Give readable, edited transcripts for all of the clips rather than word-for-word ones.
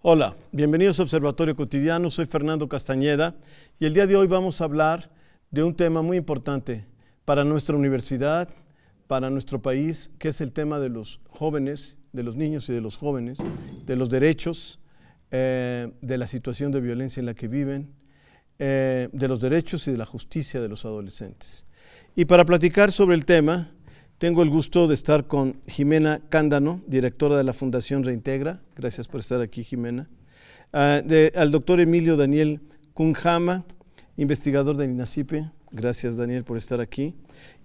Hola, bienvenidos a Observatorio Cotidiano, soy Fernando Castañeda y el día de hoy vamos a hablar de un tema muy importante para nuestra universidad, para nuestro país, que es el tema de los jóvenes, de los niños y de los jóvenes, de los derechos, de la situación de violencia en la que viven, de los derechos y de la justicia de los adolescentes. Y para platicar sobre el tema, tengo el gusto de estar con Jimena Cándano, directora de la Fundación Reintegra. Gracias por estar aquí, Jimena. Al doctor Emilio Daniel Cunjama, investigador del INACYPE. Gracias, Daniel, por estar aquí.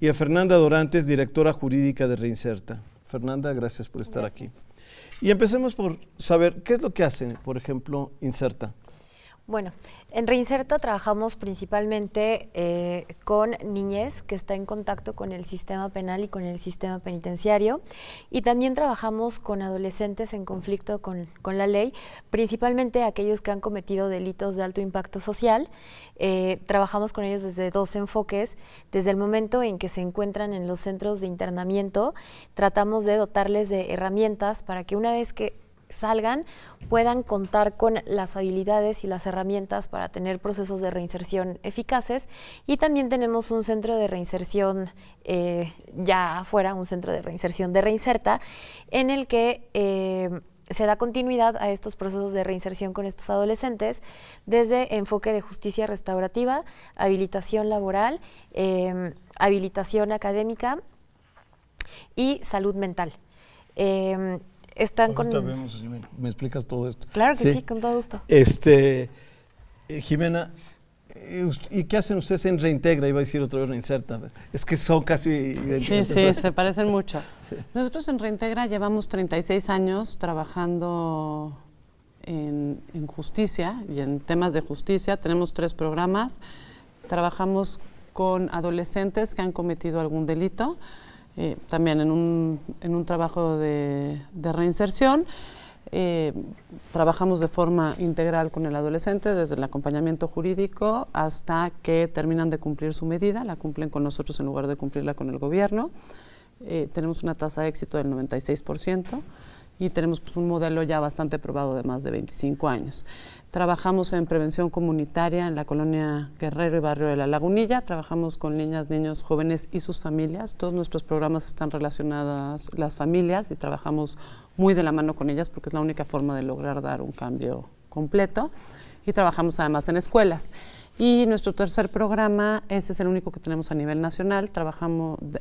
Y a Fernanda Dorantes, directora jurídica de Reinserta. Fernanda, gracias por estar aquí. Y empecemos por saber qué es lo que hace, por ejemplo, Inserta. Bueno, en Reinserta trabajamos principalmente con niñez que está en contacto con el sistema penal y con el sistema penitenciario, y también trabajamos con adolescentes en conflicto con la ley, principalmente aquellos que han cometido delitos de alto impacto social. Trabajamos con ellos desde dos enfoques. Desde el momento en que se encuentran en los centros de internamiento, tratamos de dotarles de herramientas para que una vez que salgan, puedan contar con las habilidades y las herramientas para tener procesos de reinserción eficaces. Y también tenemos un centro de reinserción ya afuera, un centro de reinserción de Reinserta, en el que se da continuidad a estos procesos de reinserción con estos adolescentes desde enfoque de justicia restaurativa, habilitación laboral, habilitación académica y salud mental. Vemos, ¿me explicas todo esto? Claro que sí, con todo gusto. Jimena, ¿y qué hacen ustedes en Reintegra? Iba a decir otra vez Reinserta. Es que son casi idénticos. Sí, se parecen mucho. Nosotros en Reintegra llevamos 36 años trabajando en justicia y en temas de justicia. Tenemos 3 programas. Trabajamos con adolescentes que han cometido algún delito. También en un trabajo de reinserción. Trabajamos de forma integral con el adolescente, desde el acompañamiento jurídico hasta que terminan de cumplir su medida, la cumplen con nosotros en lugar de cumplirla con el gobierno. Tenemos una tasa de éxito del 96% y tenemos un modelo ya bastante probado de más de 25 años. Trabajamos en prevención comunitaria en la colonia Guerrero y barrio de La Lagunilla. Trabajamos con niñas, niños, jóvenes y sus familias. Todos nuestros programas están relacionados a las familias y trabajamos muy de la mano con ellas porque es la única forma de lograr dar un cambio completo. Y trabajamos además en escuelas. Y nuestro tercer programa, ese es el único que tenemos a nivel nacional,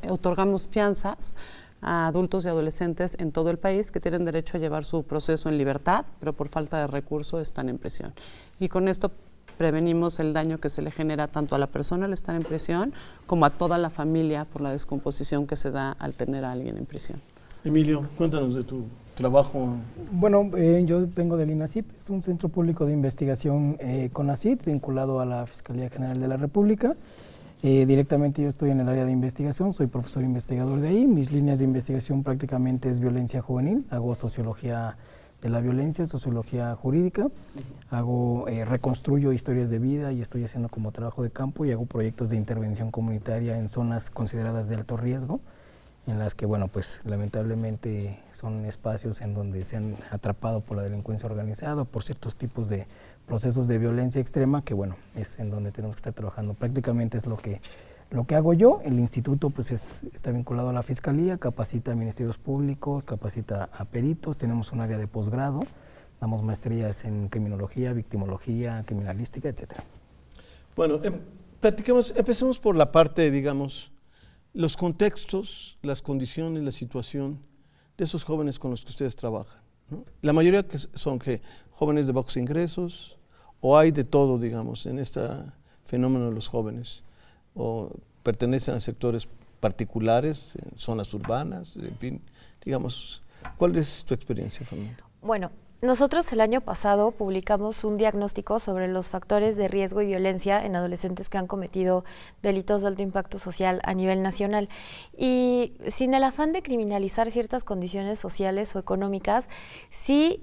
otorgamos fianzas a adultos y adolescentes en todo el país que tienen derecho a llevar su proceso en libertad, pero por falta de recursos están en prisión. Y con esto prevenimos el daño que se le genera tanto a la persona al estar en prisión como a toda la familia por la descomposición que se da al tener a alguien en prisión. Emilio, cuéntanos de tu trabajo. Bueno, yo vengo del INACYPE, es un centro público de investigación CONACYT, vinculado a la Fiscalía General de la República. Directamente yo estoy en el área de investigación, soy profesor investigador de ahí. Mis líneas de investigación prácticamente es violencia juvenil, hago sociología de la violencia, sociología jurídica, reconstruyo historias de vida y estoy haciendo como trabajo de campo y hago proyectos de intervención comunitaria en zonas consideradas de alto riesgo, en las que, bueno, pues lamentablemente son espacios en donde se han atrapado por la delincuencia organizada, por ciertos tipos de procesos de violencia extrema, que bueno, es en donde tenemos que estar trabajando. Prácticamente es lo que hago yo. El instituto pues está vinculado a la Fiscalía, capacita a ministerios públicos, capacita a peritos, tenemos un área de posgrado, damos maestrías en criminología, victimología, criminalística, etcétera. Bueno, empecemos por la parte, digamos, los contextos, las condiciones, la situación de esos jóvenes con los que ustedes trabajan, ¿no? La mayoría son jóvenes de bajos ingresos, o hay de todo, digamos, en este fenómeno de los jóvenes, o pertenecen a sectores particulares, en zonas urbanas, en fin, digamos, ¿cuál es tu experiencia, Fernando? Bueno, nosotros el año pasado publicamos un diagnóstico sobre los factores de riesgo y violencia en adolescentes que han cometido delitos de alto impacto social a nivel nacional. Y sin el afán de criminalizar ciertas condiciones sociales o económicas, sí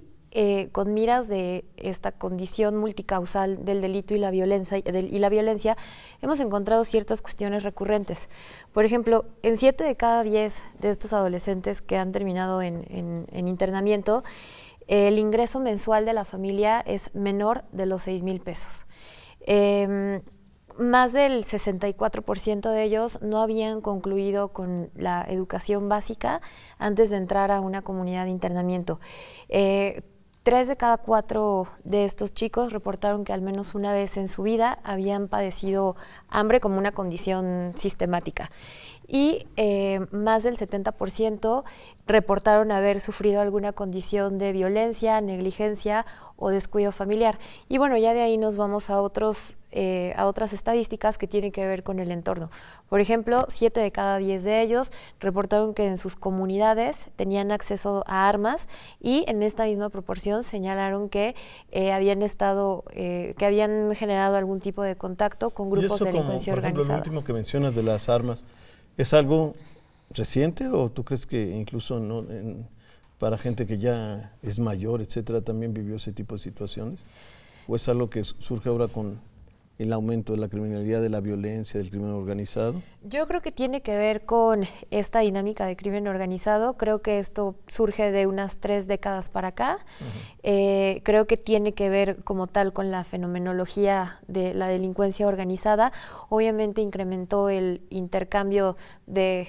con miras de esta condición multicausal del delito y la violencia, hemos encontrado ciertas cuestiones recurrentes. Por ejemplo, en 7 de cada 10 de estos adolescentes que han terminado en internamiento, el ingreso mensual de la familia es menor de los 6,000 pesos. Más del 64% de ellos no habían concluido con la educación básica antes de entrar a una comunidad de internamiento. 3 de cada 4 de estos chicos reportaron que al menos una vez en su vida habían padecido hambre como una condición sistemática. Y más del 70% reportaron haber sufrido alguna condición de violencia, negligencia o descuido familiar. Y bueno, ya de ahí nos vamos a otras estadísticas que tienen que ver con el entorno. Por ejemplo, 7 de cada 10 de ellos reportaron que en sus comunidades tenían acceso a armas y en esta misma proporción señalaron que habían generado algún tipo de contacto con grupos de delincuencia organizada. Por ejemplo, lo último que mencionas de las armas, ¿es algo reciente o tú crees que incluso para gente que ya es mayor, etcétera, también vivió ese tipo de situaciones? ¿O es algo que surge ahora con el aumento de la criminalidad, de la violencia, del crimen organizado? Yo creo que tiene que ver con esta dinámica de crimen organizado. Creo que esto surge de unas 3 décadas para acá. Creo que tiene que ver como tal con la fenomenología de la delincuencia organizada. Obviamente incrementó el intercambio de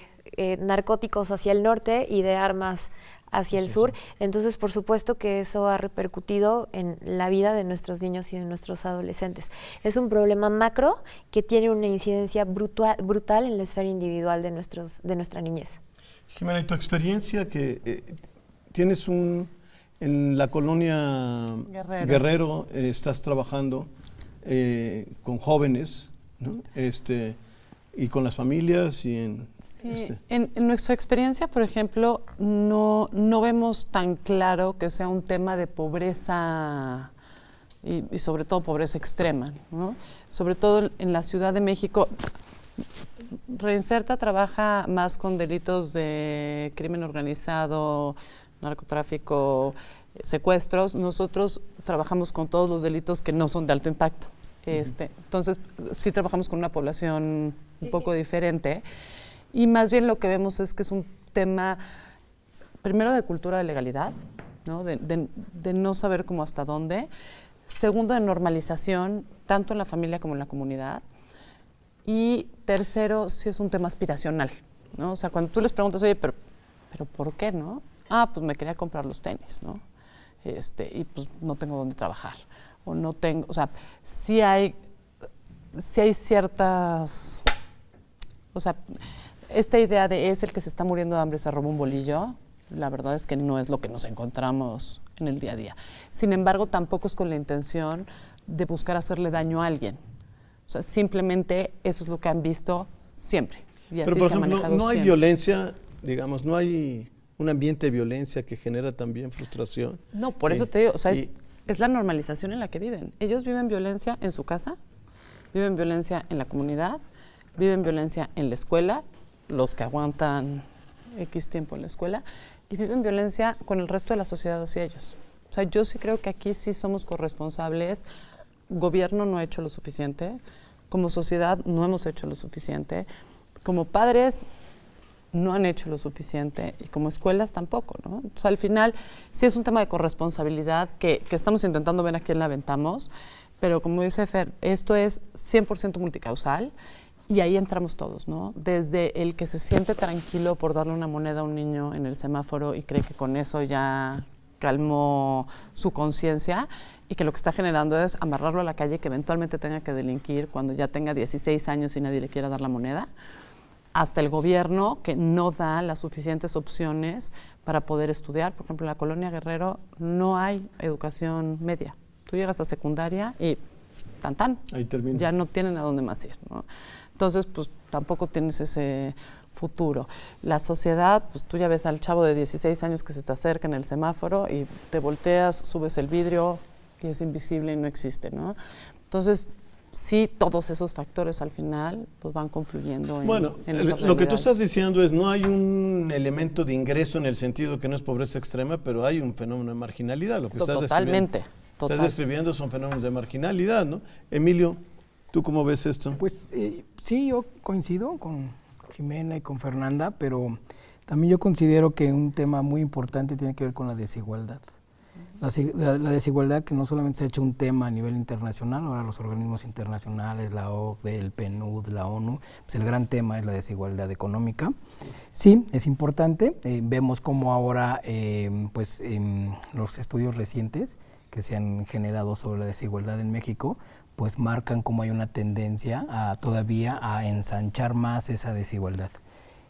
narcóticos hacia el norte y de armas hacia el sur. Entonces, por supuesto que eso ha repercutido en la vida de nuestros niños y de nuestros adolescentes. Es un problema macro que tiene una incidencia brutal en la esfera individual de nuestra niñez. Jimena, ¿y tu experiencia que tienes en la colonia Guerrero estás trabajando con jóvenes, ¿no? Y con las familias y en nuestra experiencia, por ejemplo, no vemos tan claro que sea un tema de pobreza y sobre todo pobreza extrema, ¿no? Sobre todo en la Ciudad de México. Reinserta trabaja más con delitos de crimen organizado, narcotráfico, secuestros. Nosotros trabajamos con todos los delitos que no son de alto impacto. Entonces, sí trabajamos con una población un poco diferente y más bien lo que vemos es que es un tema, primero, de cultura de legalidad, ¿no? De no saber cómo hasta dónde. Segundo, de normalización, tanto en la familia como en la comunidad. Y tercero, sí es un tema aspiracional, ¿no? O sea, cuando tú les preguntas, oye, pero ¿por qué, no? Pues me quería comprar los tenis, ¿no? Y pues no tengo dónde trabajar. O no tengo, o sea, sí hay ciertas, o sea, esta idea de es el que se está muriendo de hambre se roba un bolillo, la verdad es que no es lo que nos encontramos en el día a día. Sin embargo, tampoco es con la intención de buscar hacerle daño a alguien. O sea, simplemente eso es lo que han visto siempre. Y así pero, por se ha ejemplo, manejado no hay siempre. violencia, digamos, no hay un ambiente de violencia que genera también frustración. No, por eso te digo, o sea, es la normalización en la que viven. Ellos viven violencia en su casa, viven violencia en la comunidad, viven violencia en la escuela, los que aguantan X tiempo en la escuela, y viven violencia con el resto de la sociedad hacia ellos. O sea, yo sí creo que aquí sí somos corresponsables. Gobierno no ha hecho lo suficiente, como sociedad no hemos hecho lo suficiente, como padres no han hecho lo suficiente y como escuelas tampoco, ¿no? O sea, al final sí es un tema de corresponsabilidad que estamos intentando ver a quién la aventamos, pero como dice Fer, esto es 100% multicausal y ahí entramos todos, ¿no? Desde el que se siente tranquilo por darle una moneda a un niño en el semáforo y cree que con eso ya calmó su conciencia y que lo que está generando es amarrarlo a la calle, que eventualmente tenga que delinquir cuando ya tenga 16 años y nadie le quiera dar la moneda, hasta el gobierno que no da las suficientes opciones para poder estudiar. Por ejemplo, en la colonia Guerrero no hay educación media. Tú llegas a secundaria y ahí termina. Ya no tienen a dónde más ir, ¿no? Entonces, pues tampoco tienes ese futuro. La sociedad, pues tú ya ves al chavo de 16 años que se te acerca en el semáforo y te volteas, subes el vidrio y es invisible y no existe, ¿no? Entonces, sí, todos esos factores al final pues van confluyendo en Bueno, lo que tú estás diciendo es no hay un elemento de ingreso en el sentido que no es pobreza extrema, pero hay un fenómeno de marginalidad. Lo que totalmente. Estás describiendo son fenómenos de marginalidad, ¿no? Emilio, ¿tú cómo ves esto? Pues sí, yo coincido con Jimena y con Fernanda, pero también yo considero que un tema muy importante tiene que ver con la desigualdad. La desigualdad que no solamente se ha hecho un tema a nivel internacional, ahora los organismos internacionales, la OCDE, el PNUD, la ONU, pues el gran tema es la desigualdad económica. Sí, es importante, vemos como ahora los estudios recientes que se han generado sobre la desigualdad en México, pues marcan cómo hay una tendencia todavía a ensanchar más esa desigualdad.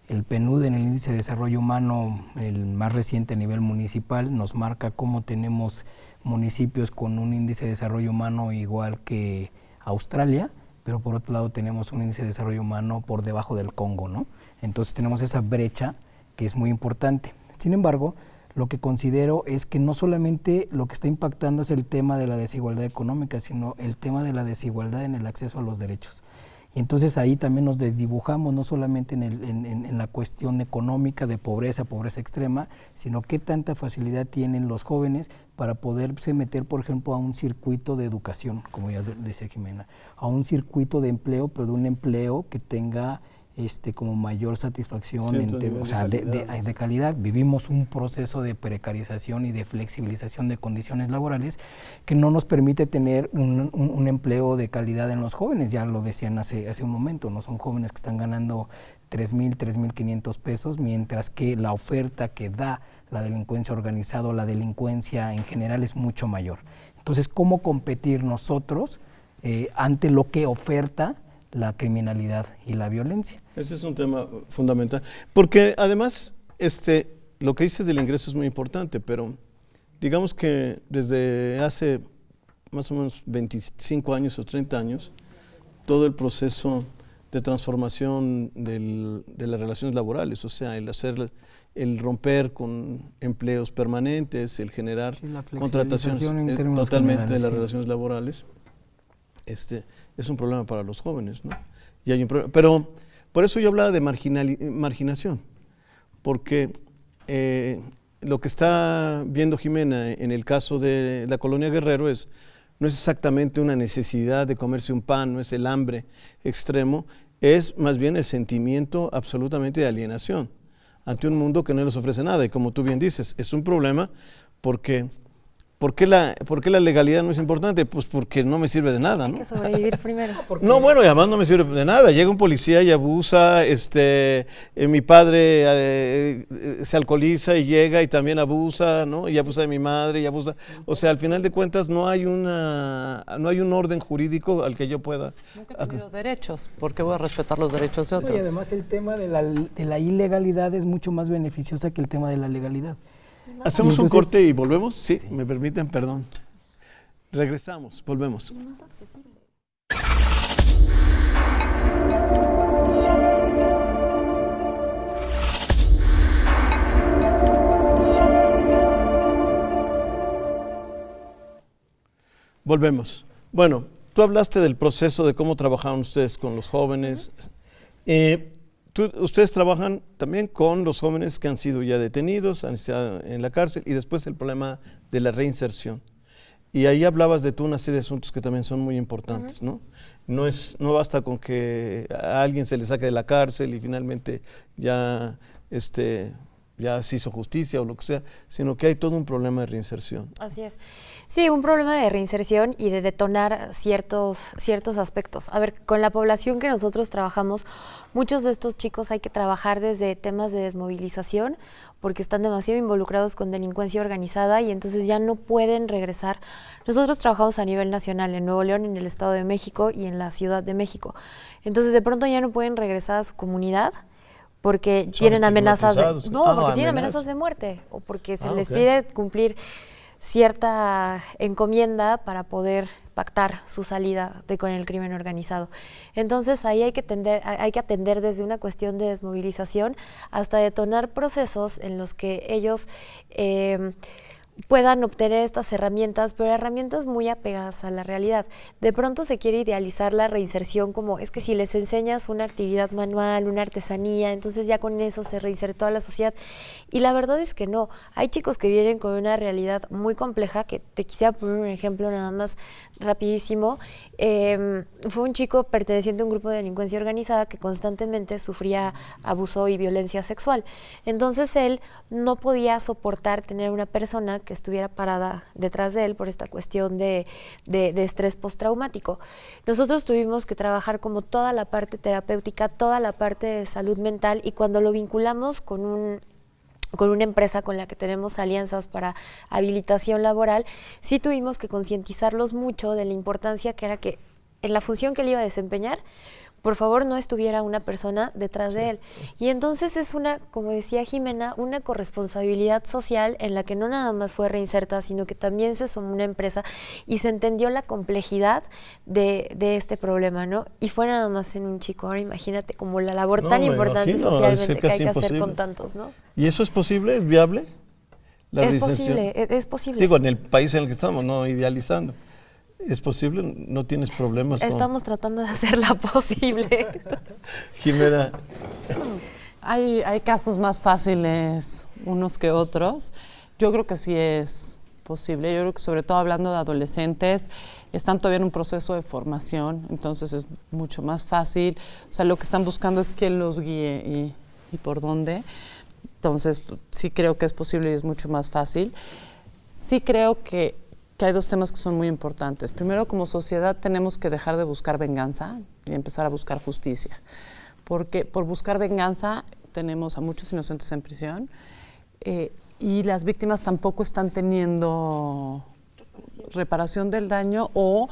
El PNUD en el Índice de Desarrollo Humano, el más reciente a nivel municipal, nos marca cómo tenemos municipios con un índice de desarrollo humano igual que Australia, pero por otro lado tenemos un índice de desarrollo humano por debajo del Congo, ¿no? Entonces tenemos esa brecha que es muy importante. Sin embargo, lo que considero es que no solamente lo que está impactando es el tema de la desigualdad económica, sino el tema de la desigualdad en el acceso a los derechos. Y entonces ahí también nos desdibujamos, no solamente en la cuestión económica de pobreza extrema, sino qué tanta facilidad tienen los jóvenes para poderse meter, por ejemplo, a un circuito de educación, como ya decía Jimena, a un circuito de empleo, pero de un empleo que tenga como mayor satisfacción de calidad. Vivimos un proceso de precarización y de flexibilización de condiciones laborales que no nos permite tener un empleo de calidad en los jóvenes. Ya lo decían hace un momento, ¿no? Son jóvenes que están ganando 3,000, 3,500 pesos, mientras que la oferta que da la delincuencia organizada, la delincuencia en general es mucho mayor. Entonces, ¿cómo competir nosotros ante lo que oferta la criminalidad y la violencia? Ese es un tema fundamental, porque además lo que dices del ingreso es muy importante, pero digamos que desde hace más o menos 25 años o 30 años, todo el proceso de transformación de las relaciones laborales, o sea, el romper con empleos permanentes, el generar contrataciones totalmente de las relaciones laborales, es un problema para los jóvenes, ¿no? Y hay un problema, pero por eso yo hablaba de marginación, porque lo que está viendo Jimena en el caso de la colonia Guerrero no es exactamente una necesidad de comerse un pan, no es el hambre extremo, es más bien el sentimiento absolutamente de alienación ante un mundo que no les ofrece nada. Y como tú bien dices, es un problema porque ¿por qué la legalidad no es importante? Pues porque no me sirve de nada, ¿no? Hay que sobrevivir primero. No, bueno, y además no me sirve de nada. Llega un policía y abusa, mi padre se alcoholiza y llega y también abusa, ¿no? Y abusa de mi madre y abusa. O sea, al final de cuentas no hay un orden jurídico al que yo pueda. Nunca he tenido derechos. ¿Por qué voy a respetar los derechos de otros? Y además el tema de la ilegalidad es mucho más beneficiosa que el tema de la legalidad. ¿Hacemos un corte y volvemos? Sí, me permiten, perdón. Regresamos, volvemos. Volvemos. Bueno, tú hablaste del proceso de cómo trabajaban ustedes con los jóvenes. Ustedes trabajan también con los jóvenes que han sido ya detenidos, han estado en la cárcel, y después el problema de la reinserción. Y ahí hablabas de una serie de asuntos que también son muy importantes, ¿no? No basta con que a alguien se le saque de la cárcel y finalmente ya se hizo justicia o lo que sea, sino que hay todo un problema de reinserción. Así es. Sí, un problema de reinserción y de detonar ciertos aspectos. A ver, con la población que nosotros trabajamos, muchos de estos chicos hay que trabajar desde temas de desmovilización porque están demasiado involucrados con delincuencia organizada y entonces ya no pueden regresar. Nosotros trabajamos a nivel nacional en Nuevo León, en el Estado de México y en la Ciudad de México. Entonces de pronto ya no pueden regresar a su comunidad porque tienen amenazas tienen amenazas de muerte o porque se les pide cumplir cierta encomienda para poder pactar su salida con el crimen organizado. Entonces ahí hay que atender desde una cuestión de desmovilización hasta detonar procesos en los que ellos puedan obtener estas herramientas, pero herramientas muy apegadas a la realidad. De pronto se quiere idealizar la reinserción como, es que si les enseñas una actividad manual, una artesanía, entonces ya con eso se reinsertó a la sociedad. Y la verdad es que no. Hay chicos que vienen con una realidad muy compleja, que te quisiera poner un ejemplo nada más rapidísimo. Fue un chico perteneciente a un grupo de delincuencia organizada que constantemente sufría abuso y violencia sexual. Entonces él no podía soportar tener una persona que estuviera parada detrás de él por esta cuestión de estrés postraumático. Nosotros tuvimos que trabajar como toda la parte terapéutica, toda la parte de salud mental, y cuando lo vinculamos con una empresa con la que tenemos alianzas para habilitación laboral, sí tuvimos que concientizarlos mucho de la importancia que era que en la función que él iba a desempeñar, por favor no estuviera una persona detrás de él. Y entonces es una, como decía Jimena, una corresponsabilidad social en la que no nada más fue Reinserta, sino que también se sumó una empresa y se entendió la complejidad de este problema, ¿no? Y fue nada más en un chico. Ahora imagínate como la labor tan importante socialmente que hay que hacer con tantos, ¿no? ¿Y eso es posible? ¿Es viable? Es posible. Digo, en el país en el que estamos, no idealizando. ¿Es posible? ¿No tienes problemas? Estamos tratando de hacerla posible. Jimena. Hay casos más fáciles unos que otros. Yo creo que sí es posible. Yo creo que sobre todo hablando de adolescentes, están todavía en un proceso de formación, entonces es mucho más fácil. O sea, lo que están buscando es quién los guíe y por dónde. Entonces, sí creo que es posible y es mucho más fácil. Sí creo que hay dos temas que son muy importantes. Primero, como sociedad tenemos que dejar de buscar venganza y empezar a buscar justicia. Porque por buscar venganza tenemos a muchos inocentes en prisión y las víctimas tampoco están teniendo reparación del daño o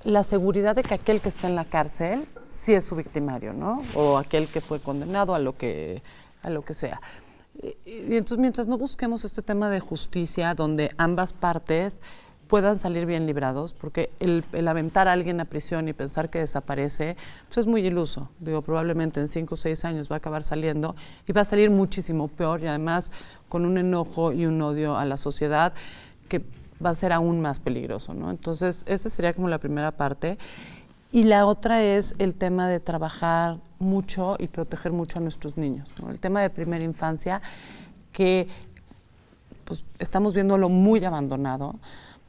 la seguridad de que aquel que está en la cárcel sí es su victimario, ¿no? O aquel que fue condenado a lo que sea. Y entonces, mientras no busquemos este tema de justicia, donde ambas partes puedan salir bien librados, porque el aventar a alguien a prisión y pensar que desaparece, pues es muy iluso. Digo, probablemente en 5 o 6 años va a acabar saliendo y va a salir muchísimo peor y además con un enojo y un odio a la sociedad que va a ser aún más peligroso, ¿no? Entonces, esa sería como la primera parte. Y la otra es el tema de trabajar mucho y proteger mucho a nuestros niños, ¿no? El tema de primera infancia, que pues, estamos viéndolo muy abandonado,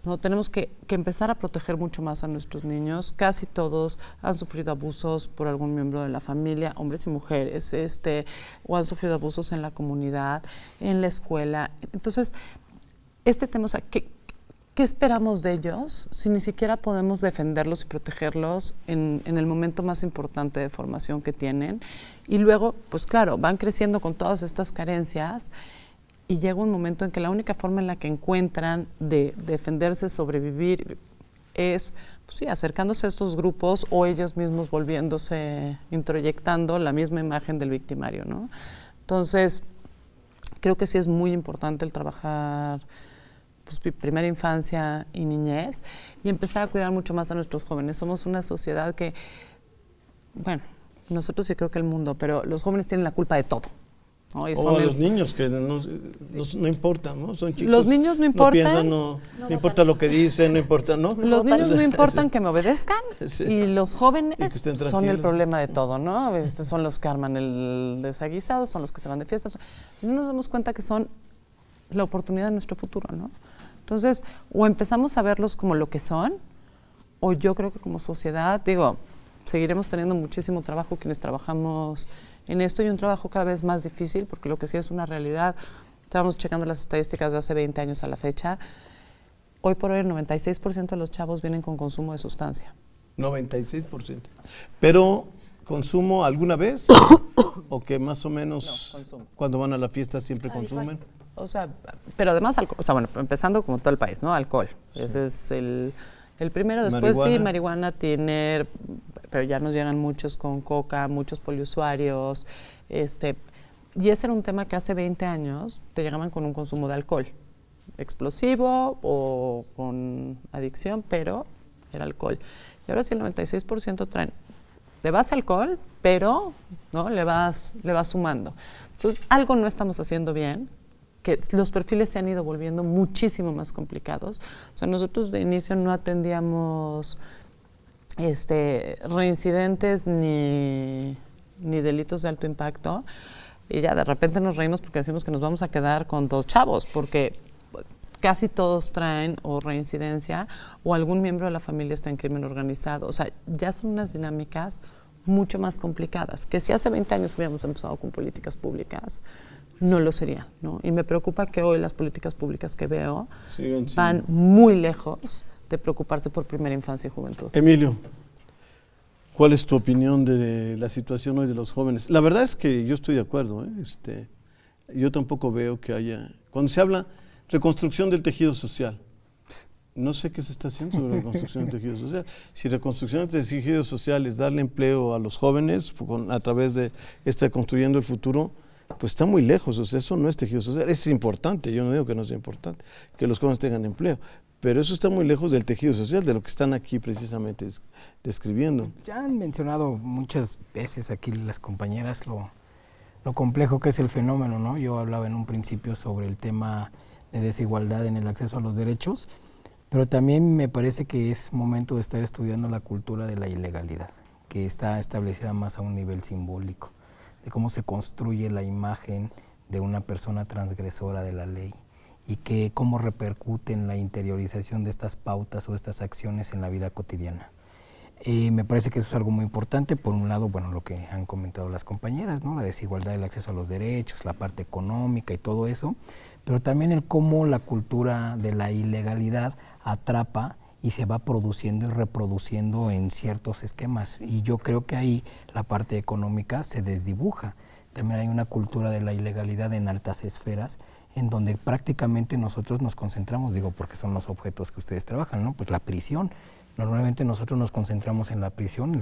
¿no? Tenemos que empezar a proteger mucho más a nuestros niños. Casi todos han sufrido abusos por algún miembro de la familia, hombres y mujeres, o han sufrido abusos en la comunidad, en la escuela. Entonces, este tema, o sea, ¿qué esperamos de ellos si ni siquiera podemos defenderlos y protegerlos en el momento más importante de formación que tienen? Y luego, pues claro, van creciendo con todas estas carencias y llega un momento en que la única forma en la que encuentran de defenderse, sobrevivir, es pues sí, acercándose a estos grupos o ellos mismos introyectando la misma imagen del victimario, ¿no? Entonces, creo que sí es muy importante el trabajar pues, primera infancia y niñez y empezar a cuidar mucho más a nuestros jóvenes. Somos una sociedad que, bueno, nosotros sí creo que el mundo, pero los jóvenes tienen la culpa de todo. ¿No? Los niños que no importan, ¿no? Son chicos. Los niños no importan. No piensan, no importa lo que dicen, no importa, ¿no? Los niños no importan que me obedezcan sí. Y los jóvenes son el problema de todo, ¿no? Son los que arman el desaguisado, son los que se van de fiestas. No nos damos cuenta que son la oportunidad de nuestro futuro, ¿no? Entonces, o empezamos a verlos como lo que son, o yo creo que como sociedad, seguiremos teniendo muchísimo trabajo quienes trabajamos en esto y un trabajo cada vez más difícil, porque lo que sí es una realidad, estábamos checando las estadísticas de hace 20 años a la fecha, hoy por hoy el 96% de los chavos vienen con consumo de sustancia. 96%. Pero, ¿consumo alguna vez? ¿O que más o menos cuando van a la fiesta siempre consumen? O sea, pero además, empezando como todo el país, ¿no? Alcohol. Sí. Ese es el primero. Después sí, marihuana, tiner, pero ya nos llegan muchos con coca, muchos poliusuarios. Y ese era un tema que hace 20 años te llegaban con un consumo de alcohol. Explosivo o con adicción, pero era alcohol. Y ahora sí el 96% traen de base alcohol, pero ¿no? le vas sumando. Entonces, algo no estamos haciendo bien, que los perfiles se han ido volviendo muchísimo más complicados. O sea, nosotros de inicio no atendíamos reincidentes ni delitos de alto impacto, y ya de repente nos reímos porque decimos que nos vamos a quedar con 2 chavos, porque casi todos traen o reincidencia o algún miembro de la familia está en crimen organizado. O sea, ya son unas dinámicas mucho más complicadas, que si hace 20 años hubiéramos empezado con políticas públicas, no lo serían, ¿no? Y me preocupa que hoy las políticas públicas que veo Siguen sin- van muy lejos de preocuparse por primera infancia y juventud. Emilio, ¿cuál es tu opinión de la situación hoy de los jóvenes? La verdad es que yo estoy de acuerdo, ¿eh? Yo tampoco veo que haya... Cuando se habla reconstrucción del tejido social, no sé qué se está haciendo sobre reconstrucción del tejido social. Si reconstrucción del tejido social es darle empleo a los jóvenes a través de Construyendo el Futuro, pues está muy lejos. O sea, eso no es tejido social. Es importante, yo no digo que no sea importante, que los jóvenes tengan empleo, pero eso está muy lejos del tejido social, de lo que están aquí precisamente describiendo. Ya han mencionado muchas veces aquí las compañeras lo complejo que es el fenómeno, ¿no? Yo hablaba en un principio sobre el tema de desigualdad en el acceso a los derechos, pero también me parece que es momento de estar estudiando la cultura de la ilegalidad, que está establecida más a un nivel simbólico, de cómo se construye la imagen de una persona transgresora de la ley y que cómo repercute en la interiorización de estas pautas o estas acciones en la vida cotidiana. Me parece que eso es algo muy importante. Por un lado, bueno, lo que han comentado las compañeras, ¿no? La desigualdad del acceso a los derechos, la parte económica y todo eso, pero también el cómo la cultura de la ilegalidad atrapa y se va produciendo y reproduciendo en ciertos esquemas. Y yo creo que ahí la parte económica se desdibuja. También hay una cultura de la ilegalidad en altas esferas, en donde prácticamente nosotros nos concentramos, digo, porque son los objetos que ustedes trabajan, ¿no? Pues la prisión. Normalmente nosotros nos concentramos en la prisión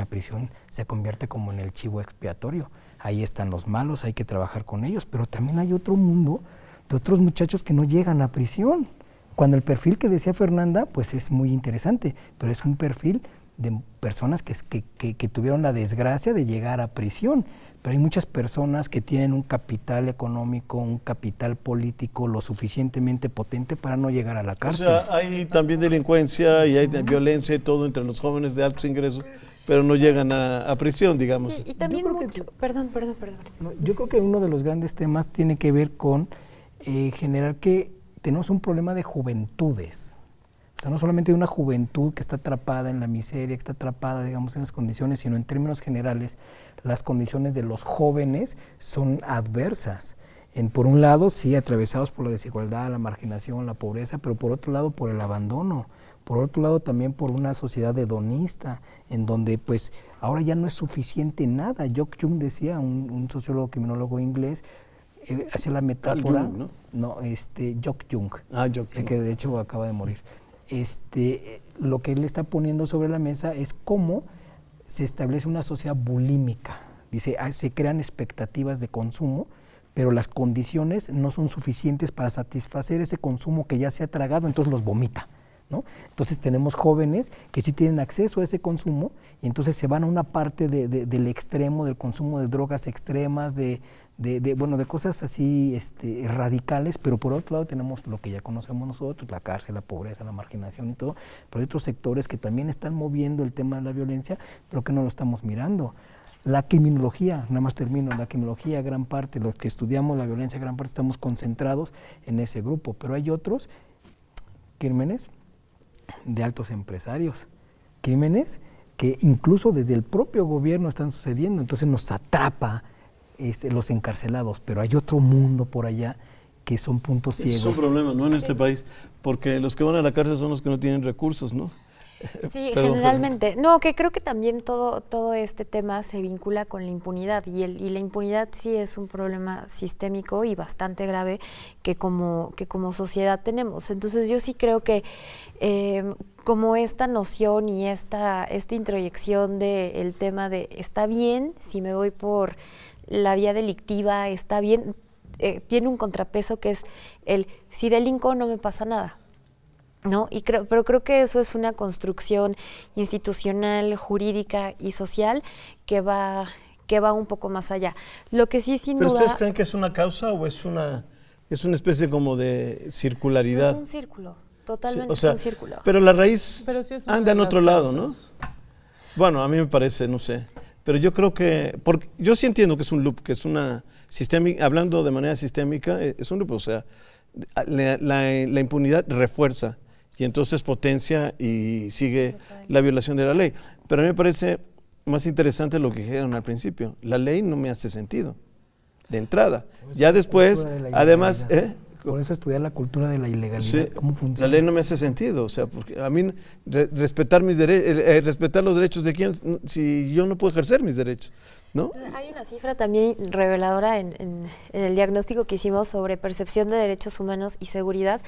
se convierte como en el chivo expiatorio. Ahí están los malos, hay que trabajar con ellos, pero también hay otro mundo de otros muchachos que no llegan a prisión. Cuando el perfil que decía Fernanda, pues es muy interesante, pero es un perfil de personas que tuvieron la desgracia de llegar a prisión. Pero hay muchas personas que tienen un capital económico, un capital político lo suficientemente potente para no llegar a la cárcel. O sea, hay también delincuencia y hay violencia y todo entre los jóvenes de altos ingresos, pero no llegan a prisión, digamos. Sí, y también mucho... Perdón. No, yo creo que uno de los grandes temas tiene que ver con generar que tenemos un problema de juventudes. O sea, no solamente de una juventud que está atrapada en la miseria, que está atrapada, digamos, en las condiciones, sino en términos generales, las condiciones de los jóvenes son adversas. Por un lado, sí, atravesados por la desigualdad, la marginación, la pobreza, pero por otro lado, por el abandono. Por otro lado, también por una sociedad hedonista, en donde, pues, ahora ya no es suficiente nada. Jock Jung decía, un sociólogo criminólogo inglés, hacía la metáfora... Jung, ¿no? No, Jock Jung, Jock Jung, que de hecho acaba de morir. Lo que él está poniendo sobre la mesa es cómo se establece una sociedad bulímica. Dice, se crean expectativas de consumo, pero las condiciones no son suficientes para satisfacer ese consumo que ya se ha tragado, entonces los vomita, ¿no? Entonces tenemos jóvenes que sí tienen acceso a ese consumo y entonces se van a una parte del extremo, del consumo de drogas extremas, de cosas así radicales, pero por otro lado tenemos lo que ya conocemos nosotros, la cárcel, la pobreza, la marginación y todo, pero hay otros sectores que también están moviendo el tema de la violencia, pero que no lo estamos mirando. La criminología, nada más termino, la criminología, gran parte, los que estudiamos la violencia, gran parte estamos concentrados en ese grupo, pero hay otros crímenes de altos empresarios, crímenes que incluso desde el propio gobierno están sucediendo, entonces nos atrapa los encarcelados, pero hay otro mundo por allá que son puntos ciegos. Es un problema, ¿no? En este país, porque los que van a la cárcel son los que no tienen recursos, ¿no? Sí, generalmente. No, que creo que también todo este tema se vincula con la impunidad y la impunidad sí es un problema sistémico y bastante grave que como sociedad tenemos. Entonces yo sí creo que como esta noción y esta introyección del tema de está bien si me voy por la vía delictiva, está bien, tiene un contrapeso que es si delinco no me pasa nada. ¿No? Pero creo que eso es una construcción institucional, jurídica y social que va un poco más allá. Lo que sí, sin duda... ¿Pero ustedes creen que es una causa o es una especie como de circularidad? Es un círculo, totalmente, sí, o sea, es un círculo. Pero la raíz Sí anda en otro lado, ¿no? Bueno, a mí me parece, no sé. Pero yo creo que... Porque yo sí entiendo que es un loop, que es una sistémica, hablando de manera sistémica, es un loop, o sea, la impunidad refuerza y entonces potencia y sigue la violación de la ley. Pero a mí me parece más interesante lo que dijeron al principio. La ley no me hace sentido. de entrada. Ya después, además... Por eso estudiar la cultura de la ilegalidad, sí, cómo funciona. La ley no me hace sentido, o sea, porque a mí respetar los derechos de quién, si yo no puedo ejercer mis derechos, ¿no? Hay una cifra también reveladora en el diagnóstico que hicimos sobre percepción de derechos humanos y seguridad,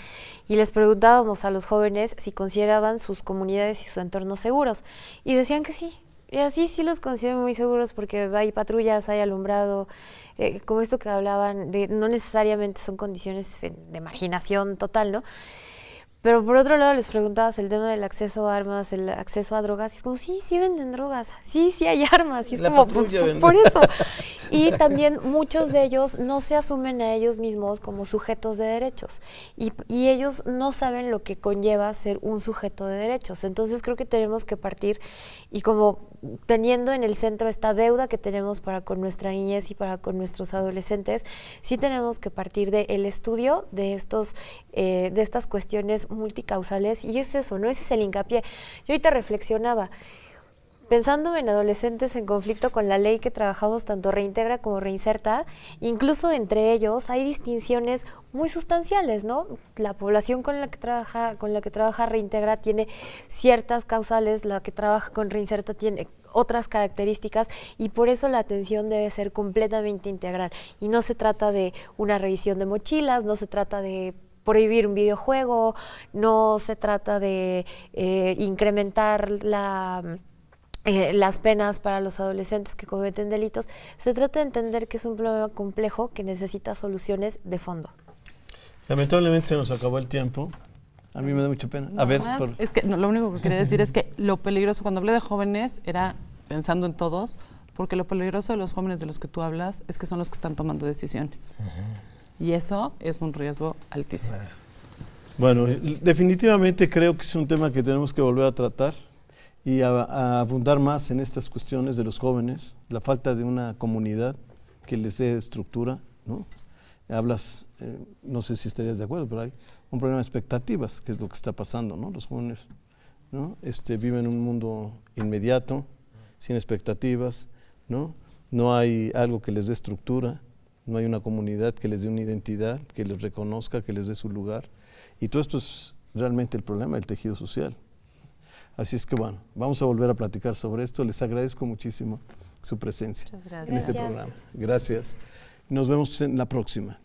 y les preguntábamos a los jóvenes si consideraban sus comunidades y sus entornos seguros, y decían que sí. Y así sí los considero muy seguros porque hay patrullas, hay alumbrado, como esto que hablaban, de no necesariamente son condiciones de marginación total, ¿no? Pero por otro lado les preguntabas el tema del acceso a armas, el acceso a drogas, y es como, sí venden drogas, sí hay armas, y es la como, por eso. Y también muchos de ellos no se asumen a ellos mismos como sujetos de derechos, y ellos no saben lo que conlleva ser un sujeto de derechos. Entonces creo que tenemos que partir, y como teniendo en el centro esta deuda que tenemos para con nuestra niñez y para con nuestros adolescentes, sí tenemos que partir del estudio de estas cuestiones multicausales, y es eso, ¿no? Ese es el hincapié. Yo ahorita reflexionaba, pensando en adolescentes en conflicto con la ley que trabajamos tanto Reintegra como Reinserta, incluso entre ellos hay distinciones muy sustanciales, ¿no? La población con la que trabaja Reintegra tiene ciertas causales, la que trabaja con Reinserta tiene otras características, y por eso la atención debe ser completamente integral. Y no se trata de una revisión de mochilas, no se trata de prohibir un videojuego, no se trata de incrementar las penas para los adolescentes que cometen delitos. Se trata de entender que es un problema complejo que necesita soluciones de fondo. Lamentablemente se nos acabó el tiempo. A mí me da mucha pena. Es que lo único que quería decir es que lo peligroso, cuando hablé de jóvenes, era pensando en todos, porque lo peligroso de los jóvenes de los que tú hablas es que son los que están tomando decisiones. Y eso es un riesgo altísimo. Bueno, definitivamente creo que es un tema que tenemos que volver a tratar y a abundar más en estas cuestiones de los jóvenes, la falta de una comunidad que les dé estructura, ¿no? Hablas, no sé si estarías de acuerdo, pero hay un problema de expectativas, que es lo que está pasando, ¿no? Los jóvenes, ¿no? Viven en un mundo inmediato, sin expectativas, ¿no? No hay algo que les dé estructura, no hay una comunidad que les dé una identidad, que les reconozca, que les dé su lugar. Y todo esto es realmente el problema del tejido social. Así es que bueno, vamos a volver a platicar sobre esto. Les agradezco muchísimo su presencia en este programa. Gracias. Nos vemos en la próxima.